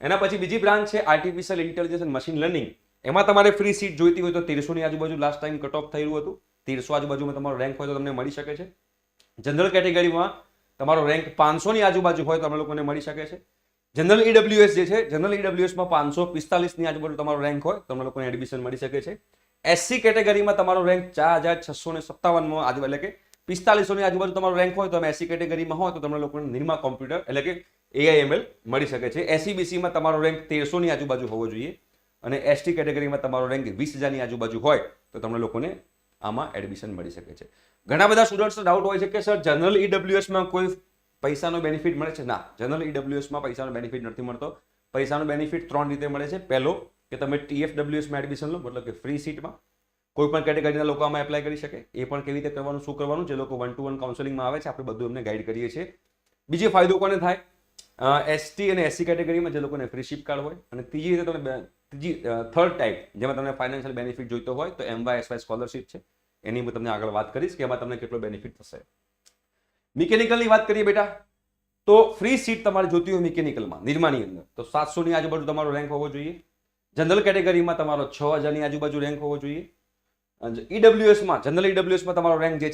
એના પછી બીજી બ્રાન્ચ છે artificial intelligence and machine learning. એમાં તમારે ફ્રી સીટ જોઈતી હોય તો 1300 ની આજુબાજુ લાસ્ટ ટાઈમ કટ ઓફ થયેલું હતું. 1300 આજુબાજુમાં તમારો રેન્ક હોય તો તમને મળી શકે છે. જનરલ કેટેગરીમાં તમારો રેન્ક 500 ની આજુબાજુ હોય તો તમને લોકોને મળી શકે છે. જનરલ ઈડબ્લ્યુએસ જે છે, જનરલ ઈડબ્લ્યુએસમાં 545 ની આજુબાજુ તમારો રેન્ક હોય તો તમને લોકોને એડમિશન મળી શકે છે. એસસી કેટેગરીમાં તમારો રેન્ક 4657 આજુ એટલે કે 4500 ની આજુબાજુ તમારો રેન્ક હોય તો તમે એસસી કેટેગરીમાં હોય તો તમને લોકોને નિરમા કોમ્પ્યુટર એટલે કે AIML મળી શકે છે. એસસીબીસીમાં તમારો રેન્ક 1300 ની આજુબાજુ હોવો જોઈએ અને એસટી કેટેગરીમાં તમારો રેન્ક 20000 ની આજુબાજુ હોય તો તમને લોકોને આમાં એડમિશન મળી શકે છે. ઘણા બધા સ્ટુડન્ટ્સનો ડાઉટ હોય છે કે સર જનરલ ઈડબ્લ્યુએસમાં કોઈ પૈસાનો બેનિફિટ મળે છે? ના, જનરલ ઈડબ્લ્યુએસમાં પૈસાનો બેનિફિટ નથી મળતો. પૈસાનો બેનિફિટ 3 રીતે મળે છે. પહેલો કે તમે TFWSમાં એડમિશન લો, મતલબ કે ફ્રી સીટમાં કોઈ પણ કેટેગરીના લોકો આમાં એપ્લાય કરી શકે. એ પણ કેવી રીતે કરવાનું, શું કરવાનું, જે લોકો 1-to-1 કાઉન્સેલિંગમાં આવે છે આપણે બધું એમને ગાઈડ કરીએ છીએ. બીજો ફાયદો કોને થાય? એસટી અને એસસી કેટેગરીમાં જે લોકોને ફ્રી શિપ કાર્ડ હોય. અને ત્રીજી રીતે તમે થર્ડ ટાઈપ જેમાં તમને ફાઇનાન્શિયલ બેનિફિટ જોઈતો હોય તો MYSY સ્કોલરશિપ છે. એની હું તમને આગળ વાત કરીશ કે એમાં તમને કેટલો બેનિફિટ થશે. મિકેનિકલની વાત કરીએ બેટા તો ફ્રી સીટ તમારે જોતી હોય મિકેનિકલમાં નિરમાની અંદર તો 700 ની આજુબાજુ તમારો રેન્ક હોવો જોઈએ. જનરલ કેટેગરીમાં તમારો 6000 ની આજુબાજુ રેન્ક હોવો જોઈએ. ઈડબ્લ્યુએસમાં જનરલ ઈડબ્લ્યુએસમાં તમારો રેન્ક જે